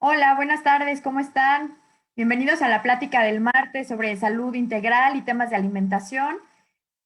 Hola, buenas tardes, ¿cómo están? Bienvenidos a la plática del martes sobre salud integral y temas de alimentación.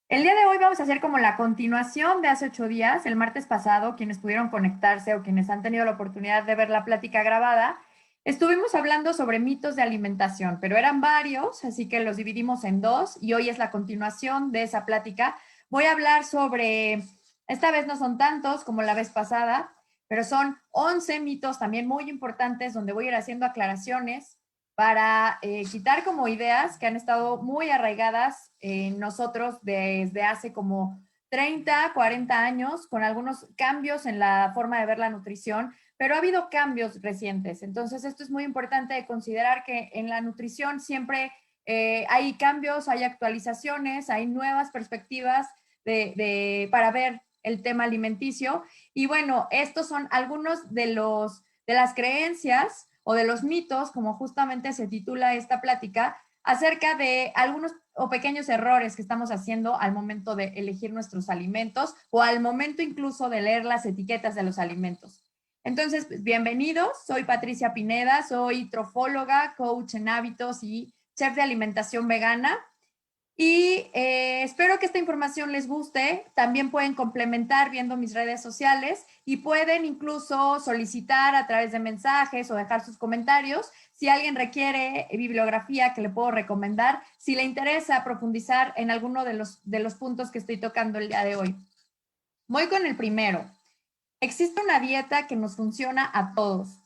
El día de hoy vamos a hacer como la continuación de hace 8 días, el martes pasado, quienes pudieron conectarse o quienes han tenido la oportunidad de ver la plática grabada. Estuvimos hablando sobre mitos de alimentación, pero eran varios, así que los dividimos en dos y hoy es la continuación de esa plática. Voy a hablar sobre, esta vez no son tantos como la vez pasada, pero son 11 mitos también muy importantes donde voy a ir haciendo aclaraciones para quitar como ideas que han estado muy arraigadas en nosotros desde hace como 30, 40 años, con algunos cambios en la forma de ver la nutrición, pero ha habido cambios recientes. Entonces, esto es muy importante de considerar que en la nutrición siempre hay cambios, hay actualizaciones, hay nuevas perspectivas para ver el tema alimenticio. Y bueno, estos son algunos de las creencias o de los mitos, como justamente se titula esta plática, acerca de algunos o pequeños errores que estamos haciendo al momento de elegir nuestros alimentos o al momento incluso de leer las etiquetas de los alimentos. Entonces, pues, bienvenidos, soy Patricia Pineda, soy trofóloga, coach en hábitos y chef de alimentación vegana. Y espero que esta información les guste. También pueden complementar viendo mis redes sociales y pueden incluso solicitar a través de mensajes o dejar sus comentarios si alguien requiere bibliografía que le puedo recomendar, si le interesa profundizar en alguno de los puntos que estoy tocando el día de hoy. Voy con el primero. Existe una dieta que nos funciona a todos.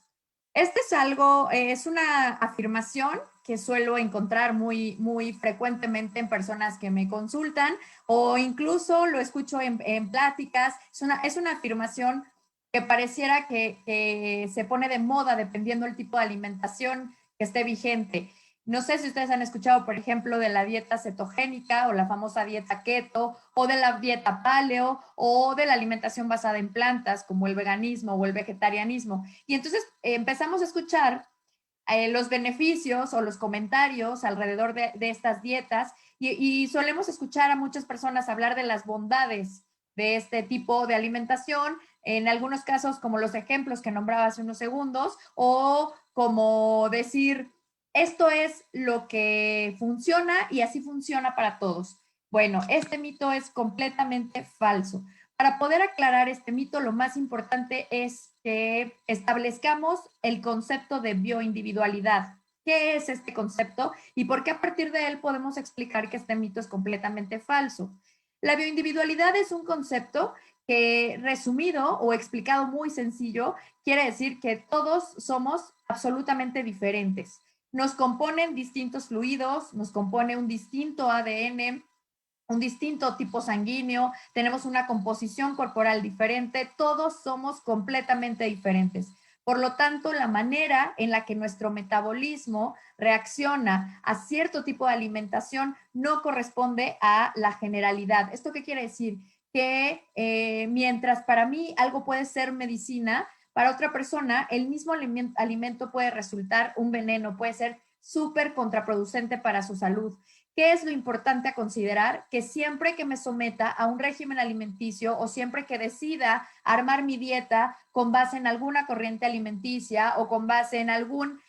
Este es algo, es una afirmación que suelo encontrar muy frecuentemente en personas que me consultan o incluso lo escucho en pláticas. Es una afirmación que pareciera que se pone de moda dependiendo del tipo de alimentación que esté vigente. No sé si ustedes han escuchado, por ejemplo, de la dieta cetogénica o la famosa dieta keto o de la dieta paleo o de la alimentación basada en plantas como el veganismo o el vegetarianismo. Y entonces empezamos a escuchar los beneficios o los comentarios alrededor de estas dietas y solemos escuchar a muchas personas hablar de las bondades de este tipo de alimentación, en algunos casos como los ejemplos que nombraba hace unos segundos, o como decir, esto es lo que funciona y así funciona para todos. Bueno, este mito es completamente falso. Para poder aclarar este mito, lo más importante es que establezcamos el concepto de bioindividualidad. ¿Qué es este concepto y por qué a partir de él podemos explicar que este mito es completamente falso? La bioindividualidad es un concepto que, resumido o explicado muy sencillo, quiere decir que todos somos absolutamente diferentes. Nos componen distintos fluidos, nos compone un distinto ADN, un distinto tipo sanguíneo, tenemos una composición corporal diferente, todos somos completamente diferentes. Por lo tanto, la manera en la que nuestro metabolismo reacciona a cierto tipo de alimentación no corresponde a la generalidad. ¿Esto qué quiere decir? Que mientras para mí algo puede ser medicina, para otra persona el mismo alimento puede resultar un veneno, puede ser súper contraproducente para su salud. ¿Qué es lo importante a considerar? Que siempre que me someta a un régimen alimenticio o siempre que decida armar mi dieta con base en alguna corriente alimenticia o con base en algún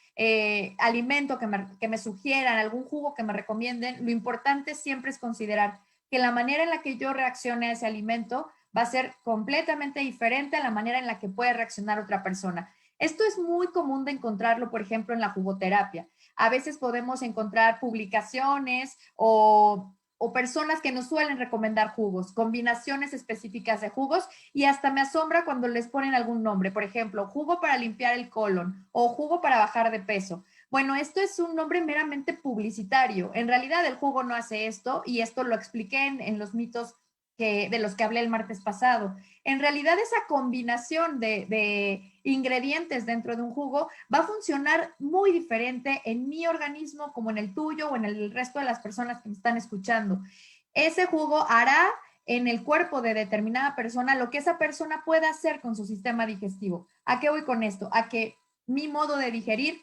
alimento que me sugieran, algún jugo que me recomienden, lo importante siempre es considerar que la manera en la que yo reaccione a ese alimento va a ser completamente diferente a la manera en la que puede reaccionar otra persona. Esto es muy común de encontrarlo, por ejemplo, en la jugoterapia. A veces podemos encontrar publicaciones o personas que nos suelen recomendar jugos, combinaciones específicas de jugos y hasta me asombra cuando les ponen algún nombre, por ejemplo, jugo para limpiar el colon o jugo para bajar de peso. Bueno, esto es un nombre meramente publicitario. En realidad el jugo no hace esto y esto lo expliqué en los mitos de los que hablé el martes pasado. En realidad esa combinación de ingredientes dentro de un jugo va a funcionar muy diferente en mi organismo como en el tuyo o en el resto de las personas que me están escuchando. Ese jugo hará en el cuerpo de determinada persona lo que esa persona pueda hacer con su sistema digestivo. ¿A qué voy con esto? A que mi modo de digerir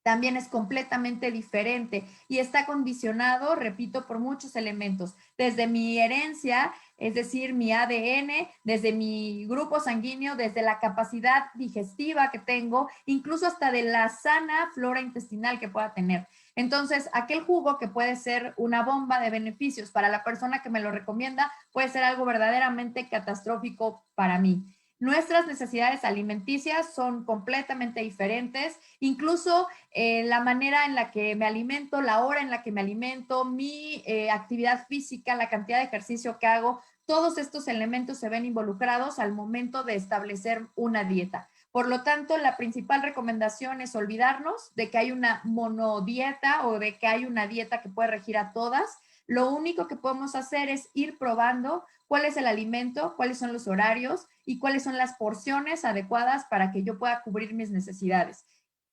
también es completamente diferente y está condicionado, repito, por muchos elementos, desde mi herencia, es decir, mi ADN, desde mi grupo sanguíneo, desde la capacidad digestiva que tengo, incluso hasta de la sana flora intestinal que pueda tener. Entonces, aquel jugo que puede ser una bomba de beneficios para la persona que me lo recomienda, puede ser algo verdaderamente catastrófico para mí. Nuestras necesidades alimenticias son completamente diferentes, incluso la manera en la que me alimento, la hora en la que me alimento, mi actividad física, la cantidad de ejercicio que hago, todos estos elementos se ven involucrados al momento de establecer una dieta. Por lo tanto, la principal recomendación es olvidarnos de que hay una monodieta o de que hay una dieta que puede regir a todas. Lo único que podemos hacer es ir probando cuál es el alimento, cuáles son los horarios y cuáles son las porciones adecuadas para que yo pueda cubrir mis necesidades.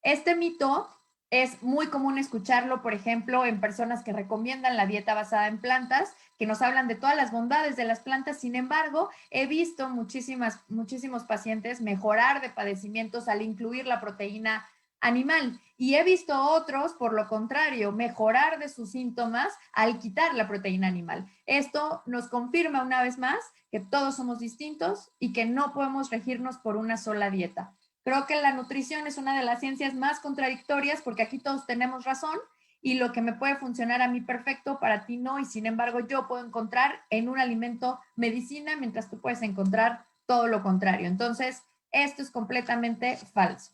Este mito es muy común escucharlo, por ejemplo, en personas que recomiendan la dieta basada en plantas, que nos hablan de todas las bondades de las plantas. Sin embargo, he visto muchísimos pacientes mejorar de padecimientos al incluir la proteína animal. Y he visto otros, por lo contrario, mejorar de sus síntomas al quitar la proteína animal. Esto nos confirma una vez más que todos somos distintos y que no podemos regirnos por una sola dieta. Creo que la nutrición es una de las ciencias más contradictorias porque aquí todos tenemos razón y lo que me puede funcionar a mí perfecto, para ti no, y sin embargo yo puedo encontrar en un alimento medicina mientras tú puedes encontrar todo lo contrario. Entonces, esto es completamente falso.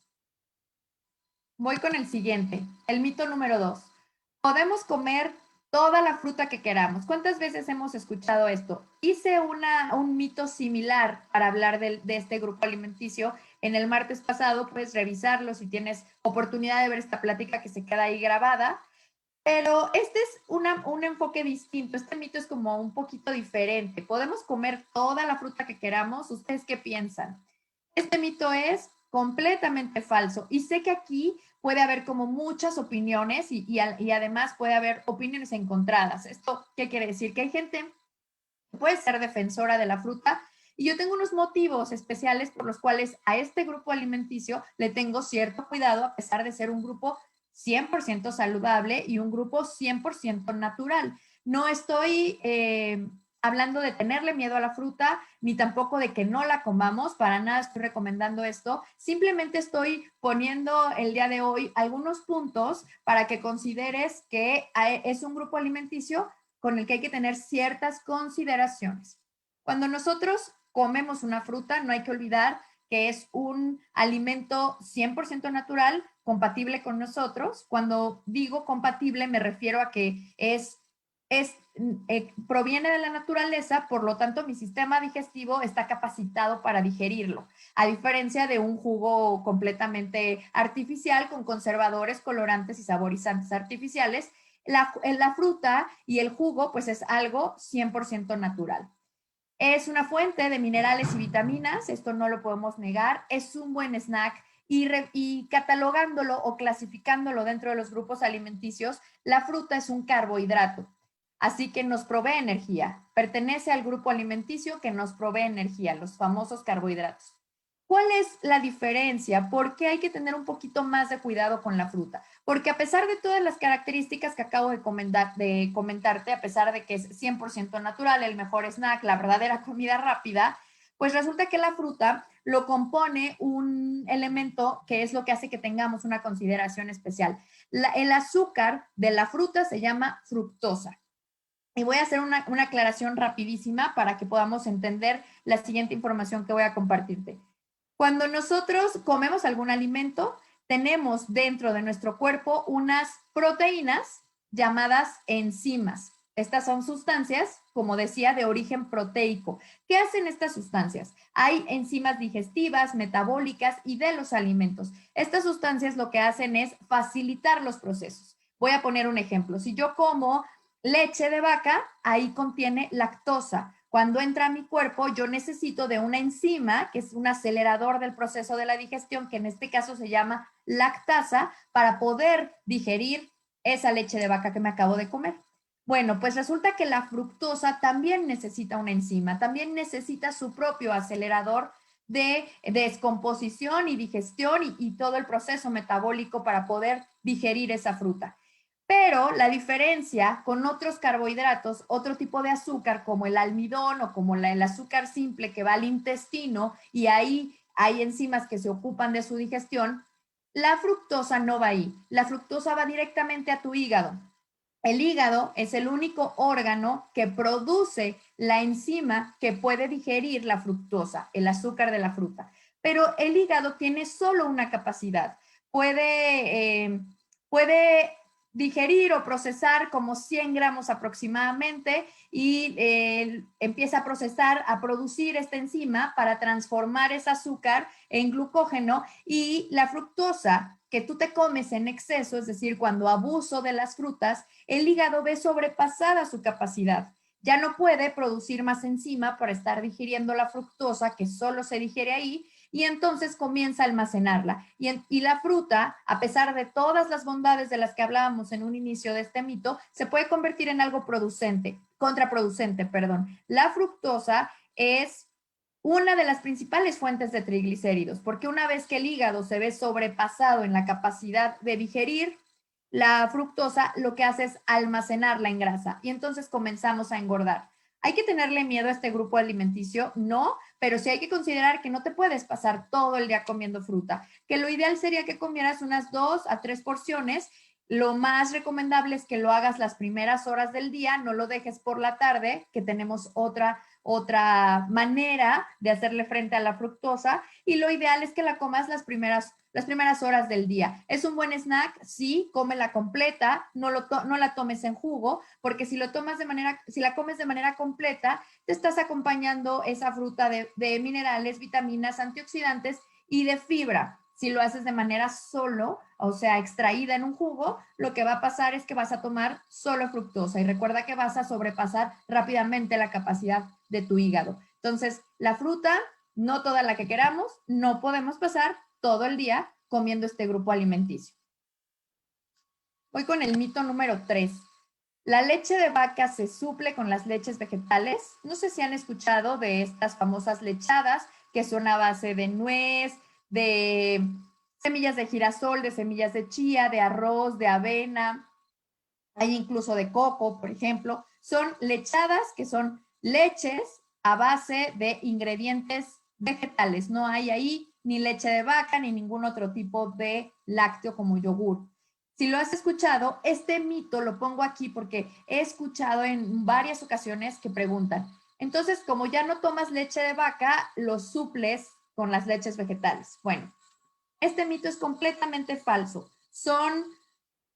Voy con el siguiente, el mito número 2. Podemos comer toda la fruta que queramos. ¿Cuántas veces hemos escuchado esto? Hice un mito similar para hablar de este grupo alimenticio en el martes pasado. Puedes revisarlo si tienes oportunidad de ver esta plática que se queda ahí grabada. Pero este es un enfoque distinto. Este mito es como un poquito diferente. Podemos comer toda la fruta que queramos. ¿Ustedes qué piensan? Este mito es completamente falso y sé que aquí puede haber como muchas opiniones y además puede haber opiniones encontradas. ¿Esto qué quiere decir? Que hay gente que puede ser defensora de la fruta y yo tengo unos motivos especiales por los cuales a este grupo alimenticio le tengo cierto cuidado a pesar de ser un grupo 100% saludable y un grupo 100% natural. No estoy hablando de tenerle miedo a la fruta, ni tampoco de que no la comamos, para nada estoy recomendando esto, simplemente estoy poniendo el día de hoy algunos puntos para que consideres que es un grupo alimenticio con el que hay que tener ciertas consideraciones. Cuando nosotros comemos una fruta, no hay que olvidar que es un alimento 100% natural, compatible con nosotros. Cuando digo compatible, me refiero a que proviene de la naturaleza, por lo tanto mi sistema digestivo está capacitado para digerirlo, a diferencia de un jugo completamente artificial con conservadores, colorantes y saborizantes artificiales. La fruta y el jugo pues es algo 100% natural. Es una fuente de minerales y vitaminas, esto no lo podemos negar, es un buen snack y catalogándolo o clasificándolo dentro de los grupos alimenticios, la fruta es un carbohidrato. Así que nos provee energía. Pertenece al grupo alimenticio que nos provee energía, los famosos carbohidratos. ¿Cuál es la diferencia? ¿Por qué hay que tener un poquito más de cuidado con la fruta? Porque a pesar de todas las características que acabo de comentarte, a pesar de que es 100% natural, el mejor snack, la verdadera comida rápida, pues resulta que la fruta lo compone un elemento que es lo que hace que tengamos una consideración especial. El azúcar de la fruta se llama fructosa. Y voy a hacer una aclaración rapidísima para que podamos entender la siguiente información que voy a compartirte. Cuando nosotros comemos algún alimento, tenemos dentro de nuestro cuerpo unas proteínas llamadas enzimas. Estas son sustancias, como decía, de origen proteico. ¿Qué hacen estas sustancias? Hay enzimas digestivas, metabólicas y de los alimentos. Estas sustancias lo que hacen es facilitar los procesos. Voy a poner un ejemplo. Si yo como leche de vaca, ahí contiene lactosa. Cuando entra a mi cuerpo, yo necesito de una enzima, que es un acelerador del proceso de la digestión, que en este caso se llama lactasa, para poder digerir esa leche de vaca que me acabo de comer. Bueno, pues resulta que la fructosa también necesita una enzima, también necesita su propio acelerador de descomposición y digestión y todo el proceso metabólico para poder digerir esa fruta. Pero la diferencia con otros carbohidratos, otro tipo de azúcar como el almidón o como el azúcar simple que va al intestino y ahí hay enzimas que se ocupan de su digestión, la fructosa no va ahí. La fructosa va directamente a tu hígado. El hígado es el único órgano que produce la enzima que puede digerir la fructosa, el azúcar de la fruta. Pero el hígado tiene solo una capacidad. Puede digerir o procesar como 100 gramos aproximadamente y empieza a procesar, a producir esta enzima para transformar ese azúcar en glucógeno y la fructosa que tú te comes en exceso, es decir, cuando abuso de las frutas, el hígado ve sobrepasada su capacidad. Ya no puede producir más enzima para estar digiriendo la fructosa que solo se digiere ahí y entonces comienza a almacenarla. Y la fruta, a pesar de todas las bondades de las que hablábamos en un inicio de este mito, se puede convertir en algo contraproducente, perdón. La fructosa es una de las principales fuentes de triglicéridos, porque una vez que el hígado se ve sobrepasado en la capacidad de digerir la fructosa, lo que hace es almacenarla en grasa y entonces comenzamos a engordar. ¿Hay que tenerle miedo a este grupo alimenticio? No, pero sí hay que considerar que no te puedes pasar todo el día comiendo fruta, que lo ideal sería que comieras unas 2 a 3 porciones. Lo más recomendable es que lo hagas las primeras horas del día, no lo dejes por la tarde, que tenemos otra manera de hacerle frente a la fructosa y lo ideal es que la comas las primeras horas del día. ¿Es un buen snack? Sí, cómela completa, no la tomes en jugo, porque si la comes de manera completa, te estás acompañando esa fruta de minerales, vitaminas, antioxidantes y de fibra. Si lo haces de manera solo, o sea, extraída en un jugo, lo que va a pasar es que vas a tomar solo fructosa y recuerda que vas a sobrepasar rápidamente la capacidad de tu hígado. Entonces, la fruta, no toda la que queramos, no podemos pasar todo el día comiendo este grupo alimenticio. Voy con el mito número 3. La leche de vaca se suple con las leches vegetales. No sé si han escuchado de estas famosas lechadas que son a base de nuez, de semillas de girasol, de semillas de chía, de arroz, de avena, hay incluso de coco, por ejemplo. Son lechadas que son leches a base de ingredientes vegetales. No hay ahí ni leche de vaca ni ningún otro tipo de lácteo como yogur. Si lo has escuchado, este mito lo pongo aquí porque he escuchado en varias ocasiones que preguntan, entonces, como ya no tomas leche de vaca, lo suples con las leches vegetales. Bueno, este mito es completamente falso. Son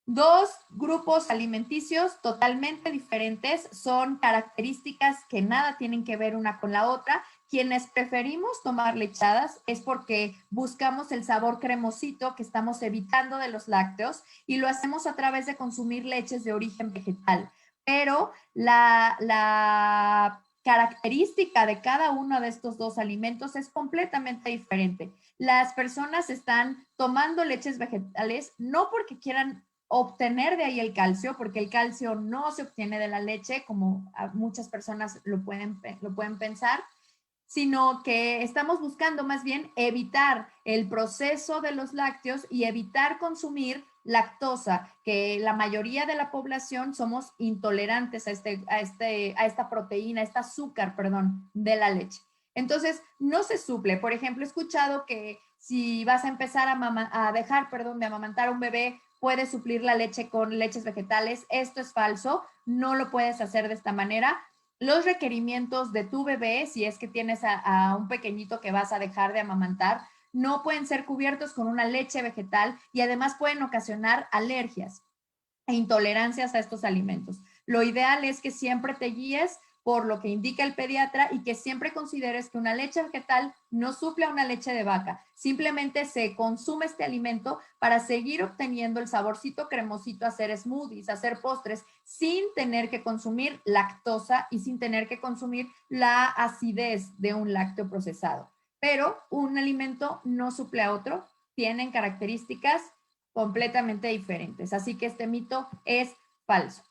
dos grupos alimenticios totalmente diferentes, son características que nada tienen que ver una con la otra. Quienes preferimos tomar lechadas es porque buscamos el sabor cremosito que estamos evitando de los lácteos y lo hacemos a través de consumir leches de origen vegetal. Pero la característica de cada uno de estos dos alimentos es completamente diferente. Las personas están tomando leches vegetales no porque quieran obtener de ahí el calcio, porque el calcio no se obtiene de la leche, como muchas personas lo pueden pensar, sino que estamos buscando más bien evitar el proceso de los lácteos y evitar consumir lactosa, que la mayoría de la población somos intolerantes a esta proteína, a este azúcar, perdón, de la leche. Entonces, no se suple. Por ejemplo, he escuchado que si vas a empezar a dejar, perdón, de amamantar a un bebé, puedes suplir la leche con leches vegetales. Esto es falso, no lo puedes hacer de esta manera. Los requerimientos de tu bebé, si es que tienes a un pequeñito que vas a dejar de amamantar, no pueden ser cubiertos con una leche vegetal y además pueden ocasionar alergias e intolerancias a estos alimentos. Lo ideal es que siempre te guíes por lo que indica el pediatra y que siempre consideres que una leche vegetal no suple a una leche de vaca. Simplemente se consume este alimento para seguir obteniendo el saborcito cremosito, hacer smoothies, hacer postres, sin tener que consumir lactosa y sin tener que consumir la acidez de un lácteo procesado. Pero un alimento no suple a otro, tienen características completamente diferentes. Así que este mito es falso.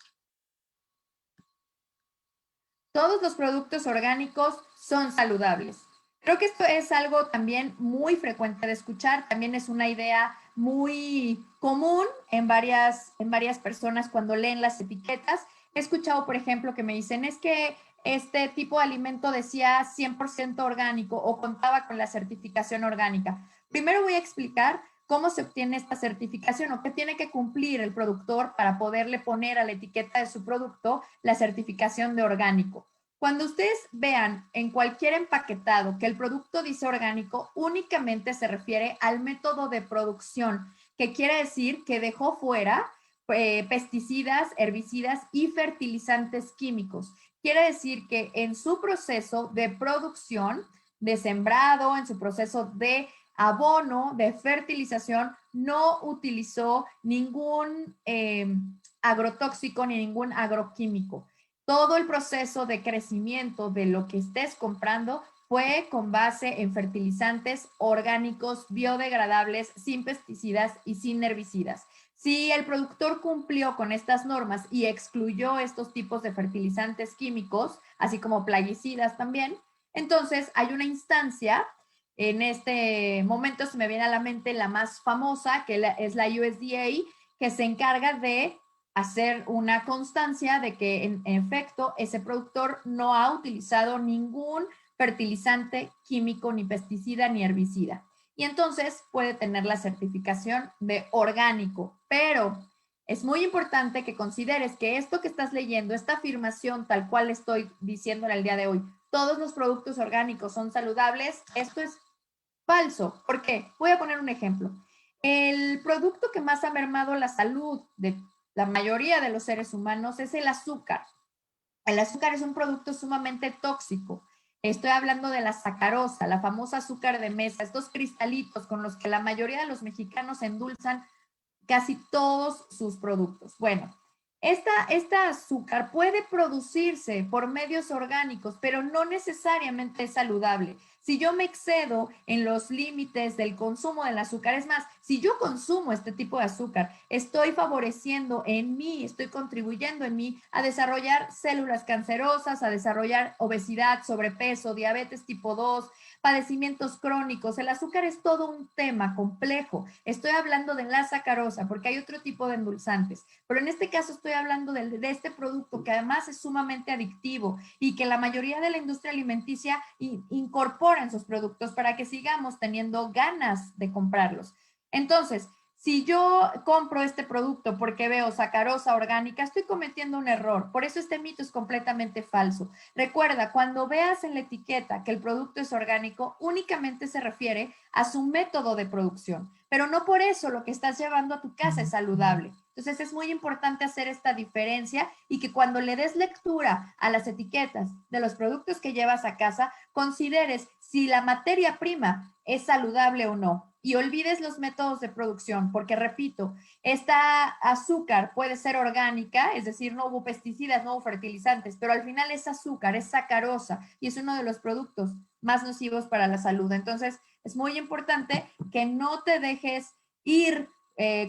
Todos los productos orgánicos son saludables. Creo que esto es algo también muy frecuente de escuchar, también es una idea muy común en varias personas cuando leen las etiquetas. He escuchado, por ejemplo, que me dicen, es que este tipo de alimento decía 100% orgánico o contaba con la certificación orgánica. Primero voy a explicar cómo se obtiene esta certificación o qué tiene que cumplir el productor para poderle poner a la etiqueta de su producto la certificación de orgánico. Cuando ustedes vean en cualquier empaquetado que el producto dice orgánico, únicamente se refiere al método de producción, que quiere decir que dejó fuera pesticidas, herbicidas y fertilizantes químicos. Quiere decir que en su proceso de producción, de sembrado, en su proceso de abono, de fertilización, no utilizó ningún agrotóxico ni ningún agroquímico. Todo el proceso de crecimiento de lo que estés comprando fue con base en fertilizantes orgánicos, biodegradables, sin pesticidas y sin herbicidas. Si el productor cumplió con estas normas y excluyó estos tipos de fertilizantes químicos, así como plaguicidas también, entonces hay una instancia, en este momento se me viene a la mente la más famosa, que es la USDA, que se encarga de hacer una constancia de que en efecto ese productor no ha utilizado ningún fertilizante químico, ni pesticida, ni herbicida. Y entonces puede tener la certificación de orgánico. Pero es muy importante que consideres que esto que estás leyendo, esta afirmación tal cual estoy diciendo en el día de hoy, todos los productos orgánicos son saludables, esto es falso. ¿Por qué? Voy a poner un ejemplo. El producto que más ha mermado la salud de la mayoría de los seres humanos es el azúcar. El azúcar es un producto sumamente tóxico. Estoy hablando de la sacarosa, la famosa azúcar de mesa, estos cristalitos con los que la mayoría de los mexicanos endulzan casi todos sus productos. Bueno, esta azúcar puede producirse por medios orgánicos, pero no necesariamente es saludable. Si yo me excedo en los límites del consumo del azúcar, es más, si yo consumo este tipo de azúcar, estoy favoreciendo en mí, estoy contribuyendo en mí a desarrollar células cancerosas, a desarrollar obesidad, sobrepeso, diabetes tipo 2, padecimientos crónicos. El azúcar es todo un tema complejo. Estoy hablando de la sacarosa porque hay otro tipo de endulzantes, pero en este caso estoy hablando de este producto que además es sumamente adictivo y que la mayoría de la industria alimenticia incorpora en sus productos para que sigamos teniendo ganas de comprarlos. Entonces, si yo compro este producto porque veo sacarosa orgánica, estoy cometiendo un error. Por eso este mito es completamente falso. Recuerda, cuando veas en la etiqueta que el producto es orgánico, únicamente se refiere a su método de producción, pero no por eso lo que estás llevando a tu casa es saludable. Entonces es muy importante hacer esta diferencia y que cuando le des lectura a las etiquetas de los productos que llevas a casa, consideres si la materia prima es saludable o no y olvides los métodos de producción, porque repito, esta azúcar puede ser orgánica, es decir, no hubo pesticidas, no hubo fertilizantes, pero al final es azúcar, es sacarosa y es uno de los productos más nocivos para la salud. Entonces, es muy importante que no te dejes ir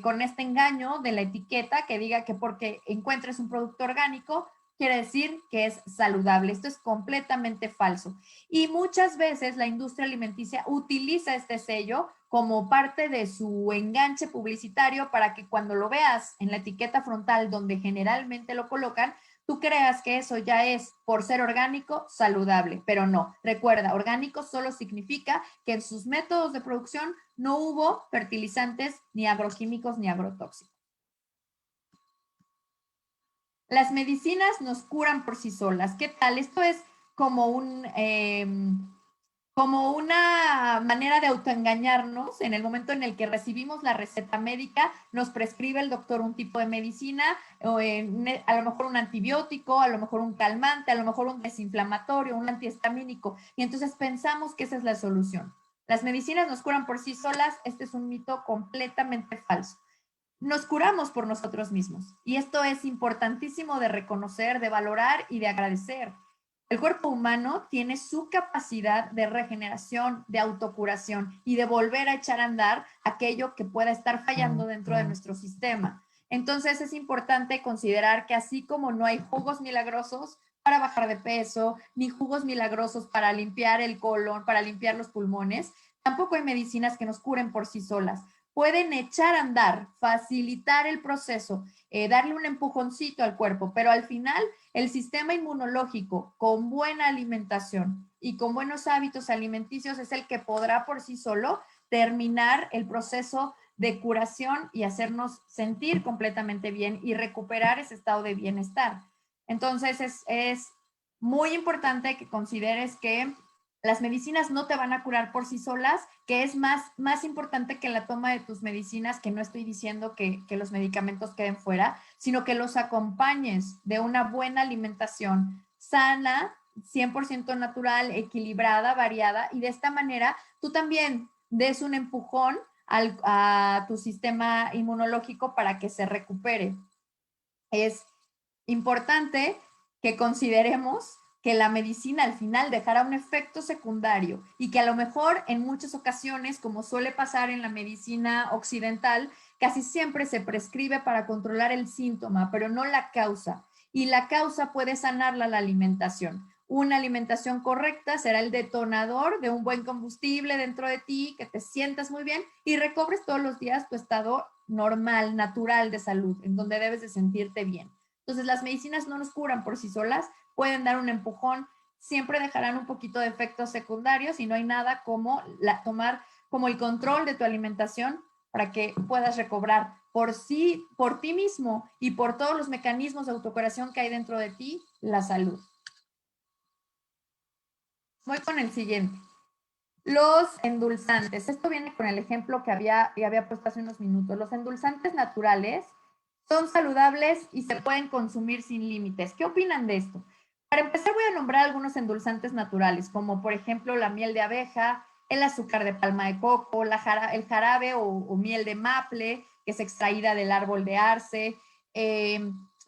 con este engaño de la etiqueta que diga que porque encuentres un producto orgánico, quiere decir que es saludable. Esto es completamente falso. Y muchas veces la industria alimenticia utiliza este sello como parte de su enganche publicitario para que cuando lo veas en la etiqueta frontal donde generalmente lo colocan, tú creas que eso ya es, por ser orgánico, saludable, pero no. Recuerda, orgánico solo significa que en sus métodos de producción no hubo fertilizantes, ni agroquímicos, ni agrotóxicos. Las medicinas nos curan por sí solas. ¿Qué tal? Esto es como como una manera de autoengañarnos en el momento en el que recibimos la receta médica, nos prescribe el doctor un tipo de medicina, o a lo mejor un antibiótico, a lo mejor un calmante, a lo mejor un desinflamatorio, un antihistamínico, y entonces pensamos que esa es la solución. Las medicinas nos curan por sí solas, este es un mito completamente falso. Nos curamos por nosotros mismos, y esto es importantísimo de reconocer, de valorar y de agradecer. El cuerpo humano tiene su capacidad de regeneración, de autocuración y de volver a echar a andar aquello que pueda estar fallando dentro de nuestro sistema. Entonces es importante considerar que así como no hay jugos milagrosos, para bajar de peso, ni jugos milagrosos para limpiar el colon, para limpiar los pulmones. Tampoco hay medicinas que nos curen por sí solas. Pueden echar a andar, facilitar el proceso, darle un empujoncito al cuerpo, pero al final el sistema inmunológico con buena alimentación y con buenos hábitos alimenticios es el que podrá por sí solo terminar el proceso de curación y hacernos sentir completamente bien y recuperar ese estado de bienestar. Entonces es muy importante que consideres que las medicinas no te van a curar por sí solas, que es más importante que la toma de tus medicinas, que no estoy diciendo que los medicamentos queden fuera, sino que los acompañes de una buena alimentación sana, 100% natural, equilibrada, variada, y de esta manera tú también des un empujón a tu sistema inmunológico para que se recupere. Es importante que consideremos que la medicina al final dejará un efecto secundario y que a lo mejor en muchas ocasiones, como suele pasar en la medicina occidental, casi siempre se prescribe para controlar el síntoma, pero no la causa. Y la causa puede sanarla la alimentación. Una alimentación correcta será el detonador de un buen combustible dentro de ti, que te sientas muy bien y recobres todos los días tu estado normal, natural de salud, en donde debes de sentirte bien. Entonces, las medicinas no nos curan por sí solas, pueden dar un empujón, siempre dejarán un poquito de efectos secundarios y no hay nada como tomar como el control de tu alimentación para que puedas recobrar por ti mismo y por todos los mecanismos de autocuración que hay dentro de ti, la salud. Voy con el siguiente. Los endulzantes. Esto viene con el ejemplo que había puesto hace unos minutos. Los endulzantes naturales son saludables y se pueden consumir sin límites. ¿Qué opinan de esto? Para empezar, voy a nombrar algunos endulzantes naturales, como por ejemplo la miel de abeja, el azúcar de palma de coco, el jarabe o miel de maple, que es extraída del árbol de arce,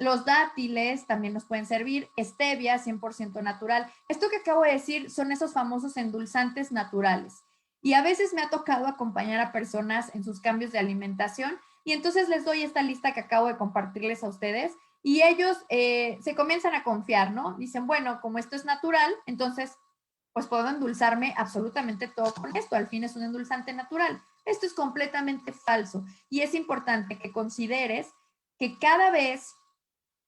los dátiles también nos pueden servir, stevia 100% natural. Esto que acabo de decir son esos famosos endulzantes naturales. Y a veces me ha tocado acompañar a personas en sus cambios de alimentación y entonces les doy esta lista que acabo de compartirles a ustedes y ellos se comienzan a confiar, ¿no? Dicen, bueno, como esto es natural, entonces pues puedo endulzarme absolutamente todo con esto. Al fin es un endulzante natural. Esto es completamente falso y es importante que consideres que cada vez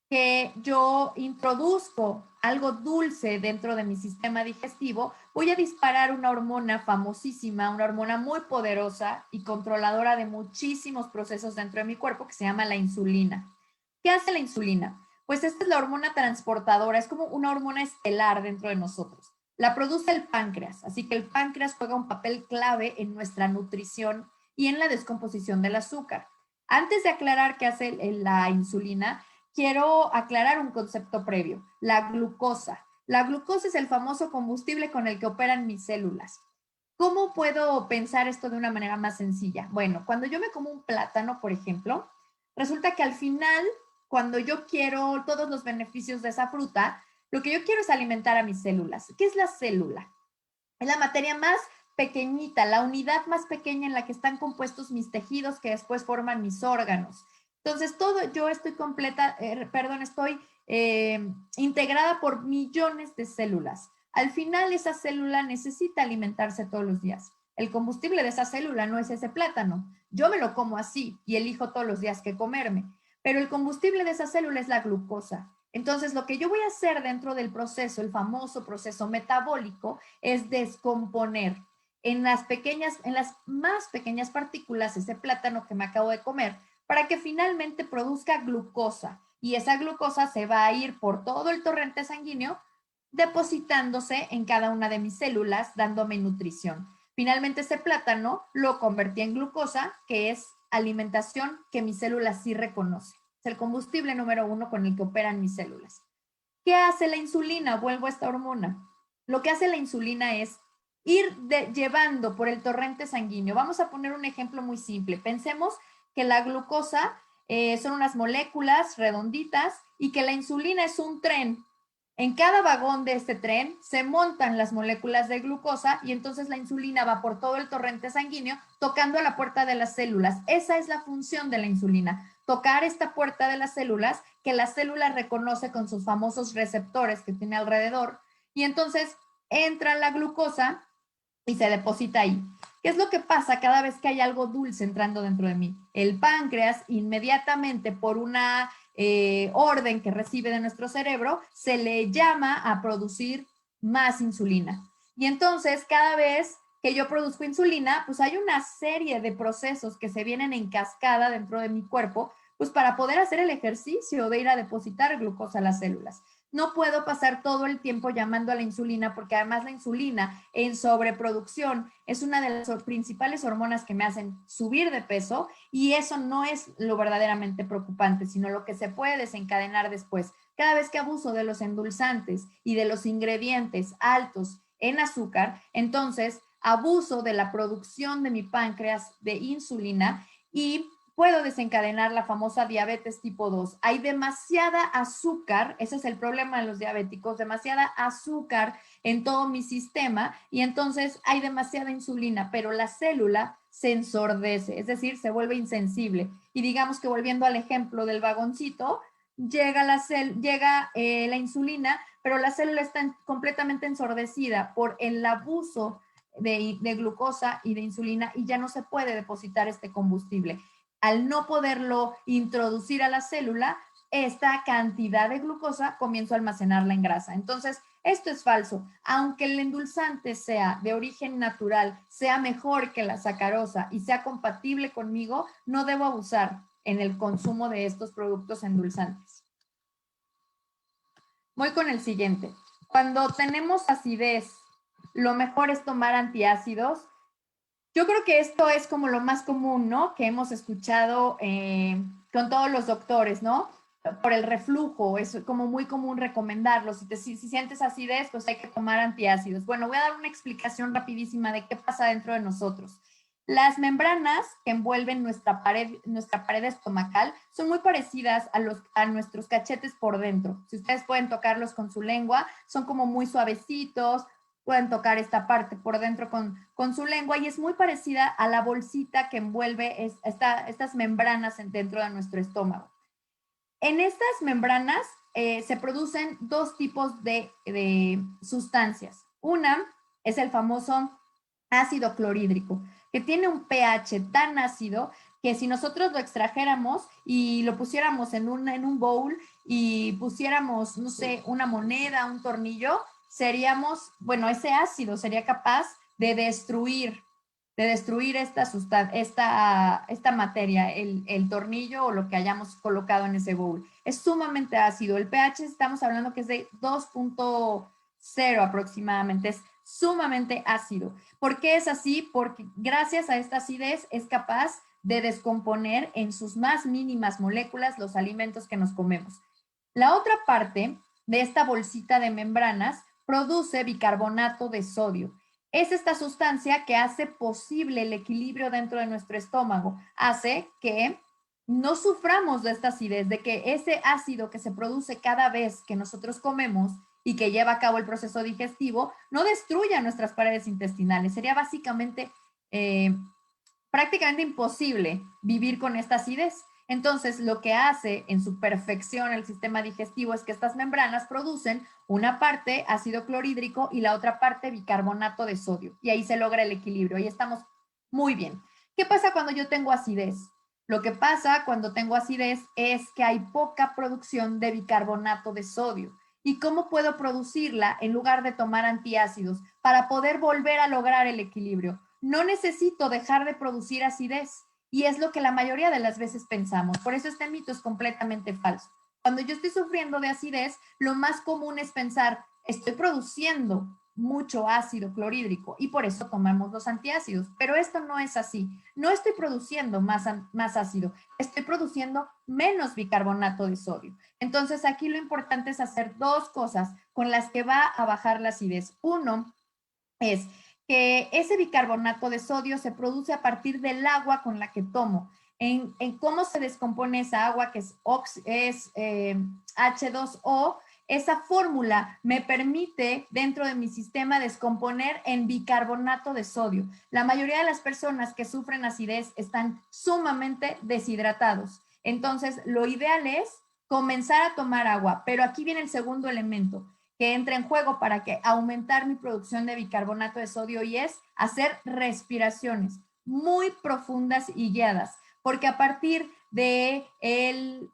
que yo introduzco algo dulce dentro de mi sistema digestivo, voy a disparar una hormona famosísima, una hormona muy poderosa y controladora de muchísimos procesos dentro de mi cuerpo que se llama la insulina. ¿Qué hace la insulina? Pues esta es la hormona transportadora, es como una hormona estelar dentro de nosotros. La produce el páncreas, así que el páncreas juega un papel clave en nuestra nutrición y en la descomposición del azúcar. Antes de aclarar qué hace la insulina, quiero aclarar un concepto previo, la glucosa. La glucosa es el famoso combustible con el que operan mis células. ¿Cómo puedo pensar esto de una manera más sencilla? Bueno, cuando yo me como un plátano, por ejemplo, resulta que al final, cuando yo quiero todos los beneficios de esa fruta, lo que yo quiero es alimentar a mis células. ¿Qué es la célula? Es la materia más pequeñita, la unidad más pequeña en la que están compuestos mis tejidos que después forman mis órganos. Entonces, yo estoy integrada por millones de células. Al final, esa célula necesita alimentarse todos los días. El combustible de esa célula no es ese plátano. Yo me lo como así y elijo todos los días qué comerme. Pero el combustible de esa célula es la glucosa. Entonces, lo que yo voy a hacer dentro del proceso, el famoso proceso metabólico, es descomponer en las más pequeñas partículas ese plátano que me acabo de comer para que finalmente produzca glucosa. Y esa glucosa se va a ir por todo el torrente sanguíneo depositándose en cada una de mis células, dándome nutrición. Finalmente ese plátano lo convertí en glucosa, que es alimentación que mis células sí reconocen. Es el combustible número 1 con el que operan mis células. ¿Qué hace la insulina? Vuelvo a esta hormona. Lo que hace la insulina es ir llevando por el torrente sanguíneo. Vamos a poner un ejemplo muy simple. Pensemos que la glucosa son unas moléculas redonditas y que la insulina es un tren. En cada vagón de este tren se montan las moléculas de glucosa y entonces la insulina va por todo el torrente sanguíneo tocando a la puerta de las células. Esa es la función de la insulina, tocar esta puerta de las células que la célula reconoce con sus famosos receptores que tiene alrededor y entonces entra la glucosa y se deposita ahí. ¿Qué es lo que pasa cada vez que hay algo dulce entrando dentro de mí? El páncreas inmediatamente por una orden que recibe de nuestro cerebro se le llama a producir más insulina. Y entonces cada vez que yo produzco insulina, pues hay una serie de procesos que se vienen en cascada dentro de mi cuerpo, pues para poder hacer el ejercicio de ir a depositar glucosa a las células. No puedo pasar todo el tiempo llamando a la insulina porque además la insulina en sobreproducción es una de las principales hormonas que me hacen subir de peso y eso no es lo verdaderamente preocupante, sino lo que se puede desencadenar después. Cada vez que abuso de los endulzantes y de los ingredientes altos en azúcar, entonces abuso de la producción de mi páncreas de insulina y puedo desencadenar la famosa diabetes tipo 2. Hay demasiada azúcar, ese es el problema de los diabéticos, demasiada azúcar en todo mi sistema y entonces hay demasiada insulina, pero la célula se ensordece, es decir, se vuelve insensible. Y digamos que volviendo al ejemplo del vagoncito, llega la insulina, pero la célula está completamente ensordecida por el abuso de glucosa y de insulina y ya no se puede depositar este combustible. Al no poderlo introducir a la célula, esta cantidad de glucosa comienzo a almacenarla en grasa. Entonces, esto es falso. Aunque el endulzante sea de origen natural, sea mejor que la sacarosa y sea compatible conmigo, no debo abusar en el consumo de estos productos endulzantes. Voy con el siguiente. Cuando tenemos acidez, lo mejor es tomar antiácidos. Yo creo que esto es como lo más común, ¿no? Que hemos escuchado con todos los doctores, ¿no? Por el reflujo, es como muy común recomendarlo. Si sientes acidez, pues hay que tomar antiácidos. Bueno, voy a dar una explicación rapidísima de qué pasa dentro de nosotros. Las membranas que envuelven nuestra pared estomacal son muy parecidas a nuestros cachetes por dentro. Si ustedes pueden tocarlos con su lengua, son como muy suavecitos, pueden tocar esta parte por dentro con su lengua y es muy parecida a la bolsita que envuelve estas membranas dentro de nuestro estómago. En estas membranas se producen dos tipos de sustancias. Una es el famoso ácido clorhídrico, que tiene un pH tan ácido que si nosotros lo extrajéramos y lo pusiéramos en un bowl y pusiéramos, no sé, una moneda, un tornillo, bueno, ese ácido sería capaz de destruir esta materia, el tornillo o lo que hayamos colocado en ese bowl. Es sumamente ácido. El pH estamos hablando que es de 2.0 aproximadamente. Es sumamente ácido. ¿Por qué es así? Porque gracias a esta acidez es capaz de descomponer en sus más mínimas moléculas los alimentos que nos comemos. La otra parte de esta bolsita de membranas produce bicarbonato de sodio. Es esta sustancia que hace posible el equilibrio dentro de nuestro estómago, hace que no suframos de esta acidez, de que ese ácido que se produce cada vez que nosotros comemos y que lleva a cabo el proceso digestivo, no destruya nuestras paredes intestinales. Sería básicamente prácticamente imposible vivir con esta acidez. Entonces, lo que hace en su perfección el sistema digestivo es que estas membranas producen una parte ácido clorhídrico y la otra parte bicarbonato de sodio. Y ahí se logra el equilibrio. Ahí estamos muy bien. ¿Qué pasa cuando yo tengo acidez? Lo que pasa cuando tengo acidez es que hay poca producción de bicarbonato de sodio. ¿Y cómo puedo producirla en lugar de tomar antiácidos para poder volver a lograr el equilibrio? No necesito dejar de producir acidez. Y es lo que la mayoría de las veces pensamos. Por eso este mito es completamente falso. Cuando yo estoy sufriendo de acidez, lo más común es pensar, estoy produciendo mucho ácido clorhídrico y por eso tomamos los antiácidos. Pero esto no es así. No estoy produciendo más ácido, estoy produciendo menos bicarbonato de sodio. Entonces aquí lo importante es hacer dos cosas con las que va a bajar la acidez. Uno es que ese bicarbonato de sodio se produce a partir del agua con la que tomo. En cómo se descompone esa agua que es H2O, esa fórmula me permite dentro de mi sistema descomponer en bicarbonato de sodio. La mayoría de las personas que sufren acidez están sumamente deshidratados. Entonces, lo ideal es comenzar a tomar agua, pero aquí viene el segundo elemento que entra en juego para que aumentar mi producción de bicarbonato de sodio y es hacer respiraciones muy profundas y guiadas, porque a partir de el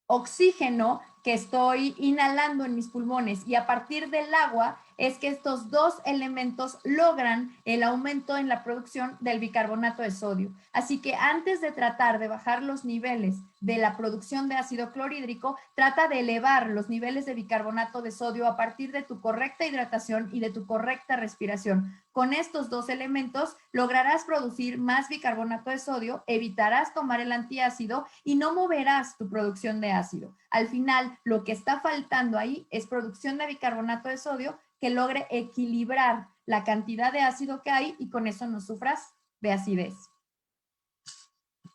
oxígeno que estoy inhalando en mis pulmones y a partir del agua es que estos dos elementos logran el aumento en la producción del bicarbonato de sodio. Así que antes de tratar de bajar los niveles de la producción de ácido clorhídrico, trata de elevar los niveles de bicarbonato de sodio a partir de tu correcta hidratación y de tu correcta respiración. Con estos dos elementos lograrás producir más bicarbonato de sodio, evitarás tomar el antiácido y no moverás tu producción de ácido. Al final, lo que está faltando ahí es producción de bicarbonato de sodio que logre equilibrar la cantidad de ácido que hay y con eso no sufras de acidez.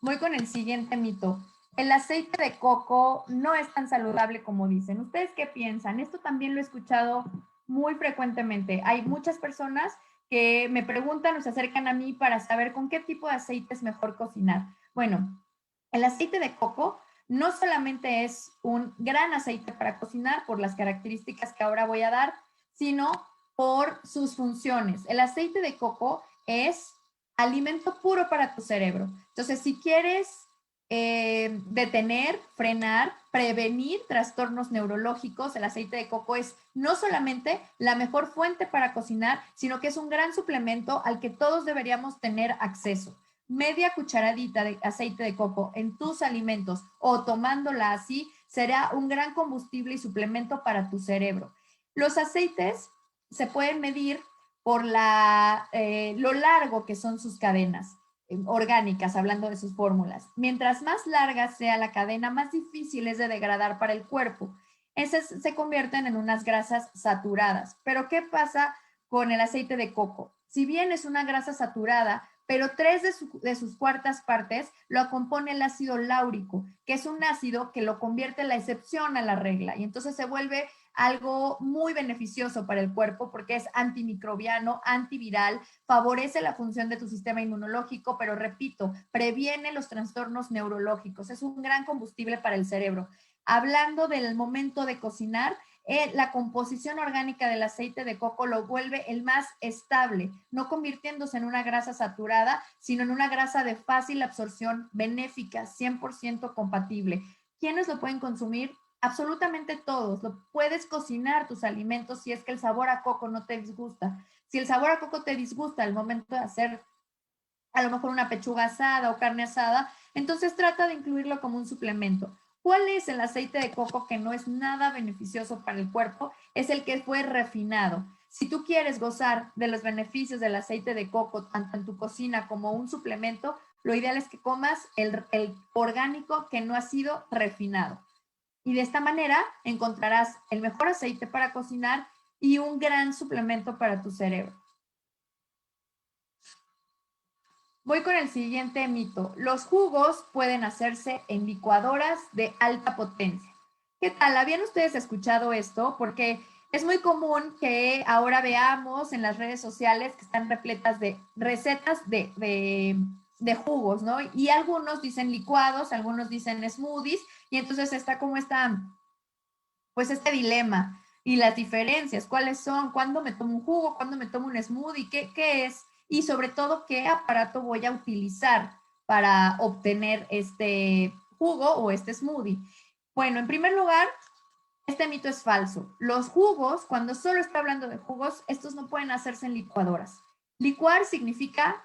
Voy con el siguiente mito. El aceite de coco no es tan saludable como dicen. ¿Ustedes qué piensan? Esto también lo he escuchado muy frecuentemente. Hay muchas personas que me preguntan o se acercan a mí para saber con qué tipo de aceite es mejor cocinar. Bueno, el aceite de coco no solamente es un gran aceite para cocinar por las características que ahora voy a dar, sino por sus funciones. El aceite de coco es alimento puro para tu cerebro. Entonces, si quieres detener, frenar, prevenir trastornos neurológicos, el aceite de coco es no solamente la mejor fuente para cocinar, sino que es un gran suplemento al que todos deberíamos tener acceso. Media cucharadita de aceite de coco en tus alimentos o tomándola así será un gran combustible y suplemento para tu cerebro. Los aceites se pueden medir por lo largo que son sus cadenas orgánicas, hablando de sus fórmulas. Mientras más larga sea la cadena, más difícil es de degradar para el cuerpo. Esas se convierten en unas grasas saturadas. Pero ¿qué pasa con el aceite de coco? Si bien es una grasa saturada, pero tres de sus cuartas partes lo compone el ácido láurico, que es un ácido que lo convierte en la excepción a la regla. Y entonces se vuelve algo muy beneficioso para el cuerpo porque es antimicrobiano, antiviral, favorece la función de tu sistema inmunológico, pero repito, previene los trastornos neurológicos. Es un gran combustible para el cerebro. Hablando del momento de cocinar, la composición orgánica del aceite de coco lo vuelve el más estable, no convirtiéndose en una grasa saturada, sino en una grasa de fácil absorción, benéfica, 100% compatible. ¿Quiénes lo pueden consumir? Absolutamente todos. Lo puedes cocinar tus alimentos si es que el sabor a coco no te disgusta. Si el sabor a coco te disgusta al momento de hacer a lo mejor una pechuga asada o carne asada, entonces trata de incluirlo como un suplemento. ¿Cuál es el aceite de coco que no es nada beneficioso para el cuerpo? Es el que fue refinado. Si tú quieres gozar de los beneficios del aceite de coco, tanto en tu cocina como un suplemento, lo ideal es que comas el orgánico que no ha sido refinado. Y de esta manera encontrarás el mejor aceite para cocinar y un gran suplemento para tu cerebro. Voy con el siguiente mito. Los jugos pueden hacerse en licuadoras de alta potencia. ¿Qué tal? ¿Habían ustedes escuchado esto? Porque es muy común que ahora veamos en las redes sociales que están repletas de recetas de jugos, ¿no? Y algunos dicen licuados, algunos dicen smoothies, y entonces está como pues este dilema y las diferencias, cuáles son, cuándo me tomo un jugo, cuándo me tomo un smoothie, qué es, y sobre todo qué aparato voy a utilizar para obtener este jugo o este smoothie. Bueno, en primer lugar, este mito es falso. Los jugos, cuando solo estoy hablando de jugos, estos no pueden hacerse en licuadoras. Licuar significa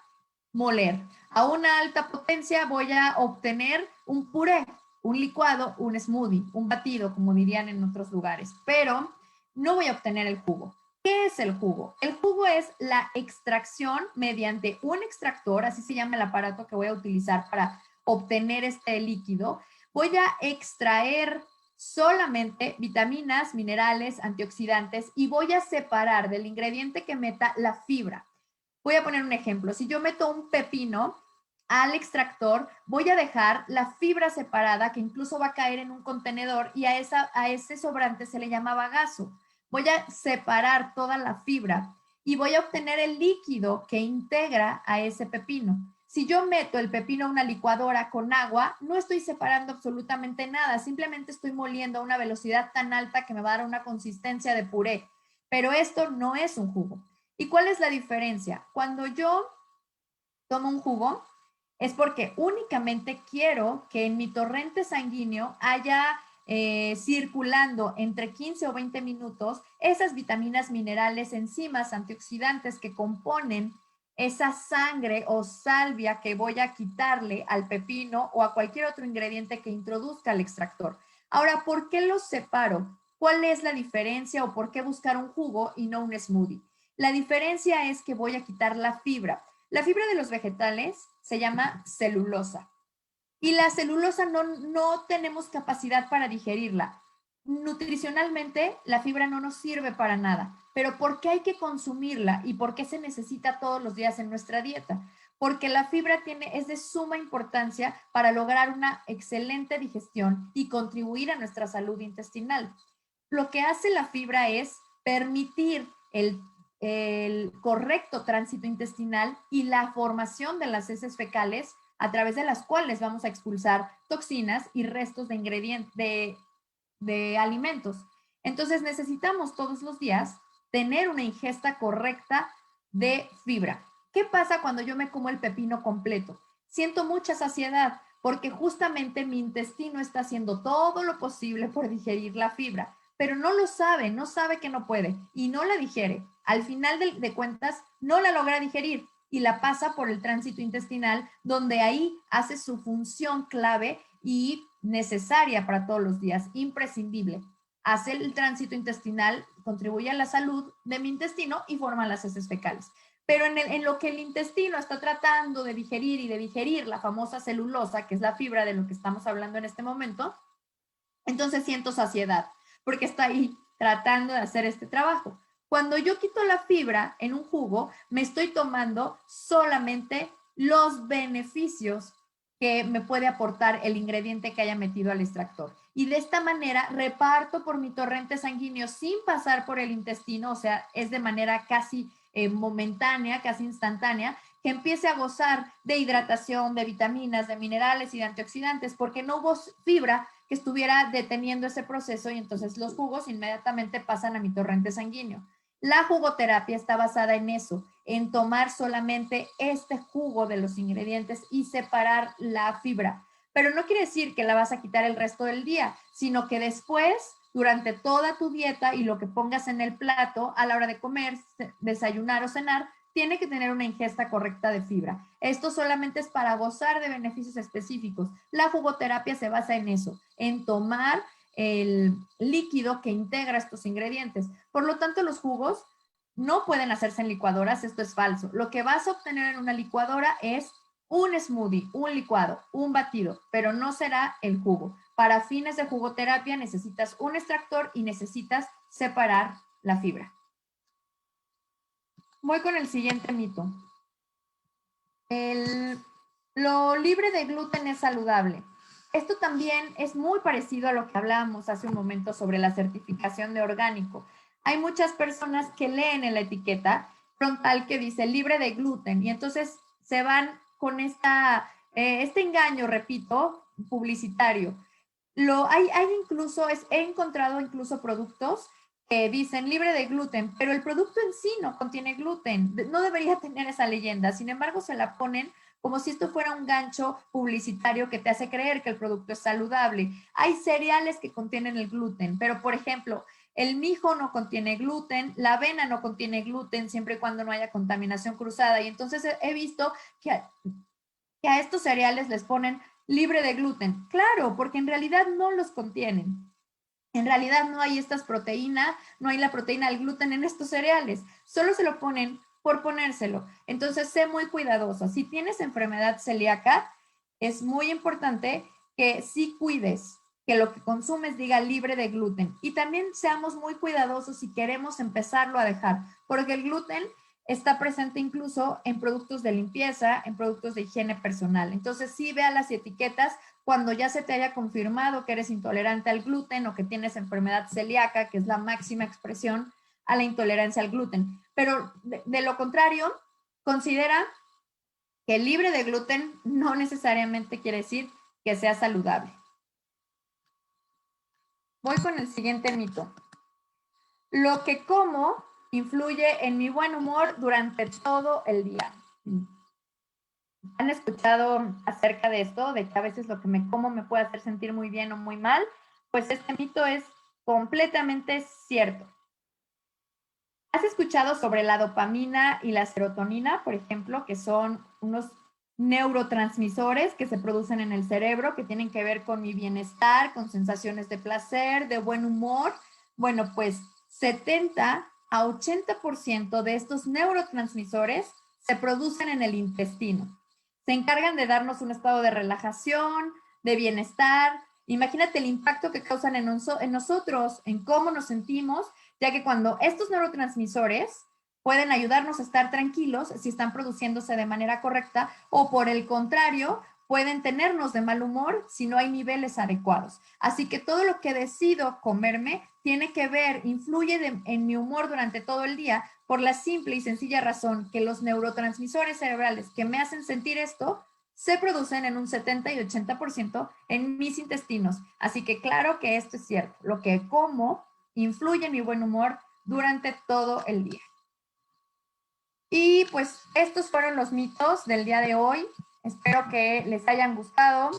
moler. A una alta potencia voy a obtener un puré, un licuado, un smoothie, un batido, como dirían en otros lugares, pero no voy a obtener el jugo. ¿Qué es el jugo? El jugo es la extracción mediante un extractor, así se llama el aparato que voy a utilizar para obtener este líquido. Voy a extraer solamente vitaminas, minerales, antioxidantes y voy a separar del ingrediente que meta la fibra. Voy a poner un ejemplo. Si yo meto un pepino al extractor, voy a dejar la fibra separada que incluso va a caer en un contenedor y a ese sobrante se le llama bagazo. Voy a separar toda la fibra y voy a obtener el líquido que integra a ese pepino. Si yo meto el pepino a una licuadora con agua, no estoy separando absolutamente nada, simplemente estoy moliendo a una velocidad tan alta que me va a dar una consistencia de puré. Pero esto no es un jugo. ¿Y cuál es la diferencia? Cuando yo tomo un jugo, es porque únicamente quiero que en mi torrente sanguíneo haya circulando entre 15 o 20 minutos esas vitaminas, minerales, enzimas, antioxidantes que componen esa sangre o salvia que voy a quitarle al pepino o a cualquier otro ingrediente que introduzca al extractor. Ahora, ¿por qué los separo? ¿Cuál es la diferencia o por qué buscar un jugo y no un smoothie? La diferencia es que voy a quitar la fibra. La fibra de los vegetales se llama celulosa y la celulosa no tenemos capacidad para digerirla. Nutricionalmente, la fibra no nos sirve para nada, pero ¿por qué hay que consumirla y por qué se necesita todos los días en nuestra dieta? Porque la fibra es de suma importancia para lograr una excelente digestión y contribuir a nuestra salud intestinal. Lo que hace la fibra es permitir el correcto tránsito intestinal y la formación de las heces fecales a través de las cuales vamos a expulsar toxinas y restos de ingredientes de alimentos. Entonces necesitamos todos los días tener una ingesta correcta de fibra. ¿Qué pasa cuando yo me como el pepino completo? Siento mucha saciedad porque justamente mi intestino está haciendo todo lo posible por digerir la fibra, pero no lo sabe, no sabe que no puede y no la digiere. Al final de cuentas, no la logra digerir y la pasa por el tránsito intestinal, donde ahí hace su función clave y necesaria para todos los días, imprescindible. Hace el tránsito intestinal, contribuye a la salud de mi intestino y forma las heces fecales. Pero en lo que el intestino está tratando de digerir y de digerir la famosa celulosa, que es la fibra de lo que estamos hablando en este momento, entonces siento saciedad, porque está ahí tratando de hacer este trabajo. Cuando yo quito la fibra en un jugo, me estoy tomando solamente los beneficios que me puede aportar el ingrediente que haya metido al extractor. Y de esta manera reparto por mi torrente sanguíneo sin pasar por el intestino, o sea, es de manera casi momentánea, casi instantánea, que empiece a gozar de hidratación, de vitaminas, de minerales y de antioxidantes, porque no hubo fibra que estuviera deteniendo ese proceso y entonces los jugos inmediatamente pasan a mi torrente sanguíneo. La jugoterapia está basada en eso, en tomar solamente este jugo de los ingredientes y separar la fibra. Pero no quiere decir que la vas a quitar el resto del día, sino que después, durante toda tu dieta y lo que pongas en el plato a la hora de comer, desayunar o cenar, tiene que tener una ingesta correcta de fibra. Esto solamente es para gozar de beneficios específicos. La jugoterapia se basa en eso, en tomar el líquido que integra estos ingredientes. Por lo tanto, los jugos no pueden hacerse en licuadoras, esto es falso. Lo que vas a obtener en una licuadora es un smoothie, un licuado, un batido, pero no será el jugo. Para fines de jugoterapia necesitas un extractor y necesitas separar la fibra. Voy con el siguiente mito. Lo libre de gluten es saludable. Esto también es muy parecido a lo que hablábamos hace un momento sobre la certificación de orgánico. Hay muchas personas que leen en la etiqueta frontal que dice libre de gluten y entonces se van con este engaño, repito, publicitario. He encontrado incluso productos que dicen libre de gluten, pero el producto en sí no contiene gluten. No debería tener esa leyenda. Sin embargo, se la ponen como si esto fuera un gancho publicitario que te hace creer que el producto es saludable. Hay cereales que contienen el gluten, pero por ejemplo, el mijo no contiene gluten, la avena no contiene gluten siempre y cuando no haya contaminación cruzada. Y entonces he visto que a estos cereales les ponen libre de gluten. Claro, porque en realidad no los contienen. En realidad no hay estas proteínas, no hay la proteína del gluten en estos cereales. Solo se lo ponen por ponérselo. Entonces, sé muy cuidadosa. Si tienes enfermedad celíaca, es muy importante que sí cuides que lo que consumes diga libre de gluten. Y también seamos muy cuidadosos si queremos empezarlo a dejar, porque el gluten está presente incluso en productos de limpieza, en productos de higiene personal. Entonces, sí vea las etiquetas cuando ya se te haya confirmado que eres intolerante al gluten o que tienes enfermedad celíaca, que es la máxima expresión a la intolerancia al gluten. Pero de lo contrario, considera que libre de gluten no necesariamente quiere decir que sea saludable. Voy con el siguiente mito. Lo que como influye en mi buen humor durante todo el día. ¿Han escuchado acerca de esto? De que a veces lo que me como me puede hacer sentir muy bien o muy mal. Pues este mito es completamente cierto. ¿Has escuchado sobre la dopamina y la serotonina, por ejemplo, que son unos neurotransmisores que se producen en el cerebro, que tienen que ver con mi bienestar, con sensaciones de placer, de buen humor? Bueno, pues 70 a 80% de estos neurotransmisores se producen en el intestino. Se encargan de darnos un estado de relajación, de bienestar. Imagínate el impacto que causan en nosotros, en cómo nos sentimos, ya que cuando estos neurotransmisores pueden ayudarnos a estar tranquilos si están produciéndose de manera correcta, o por el contrario, pueden tenernos de mal humor si no hay niveles adecuados. Así que todo lo que decido comerme tiene que ver, influye en mi humor durante todo el día, por la simple y sencilla razón que los neurotransmisores cerebrales que me hacen sentir esto se producen en un 70 y 80% en mis intestinos. Así que claro que esto es cierto. Lo que como influye en mi buen humor durante todo el día. Y pues estos fueron los mitos del día de hoy. Espero que les hayan gustado.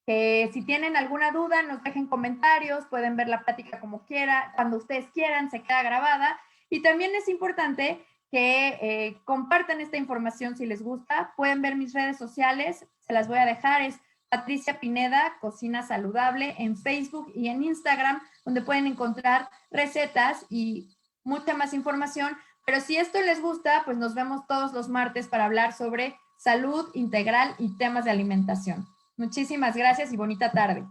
Si tienen alguna duda, nos dejen comentarios, pueden ver la plática como quieran, cuando ustedes quieran, se queda grabada. Y también es importante que compartan esta información si les gusta. Pueden ver mis redes sociales, se las voy a dejar, es Patricia Pineda, Cocina Saludable, en Facebook y en Instagram, donde pueden encontrar recetas y mucha más información. Pero si esto les gusta, pues nos vemos todos los martes para hablar sobre salud integral y temas de alimentación. Muchísimas gracias y bonita tarde.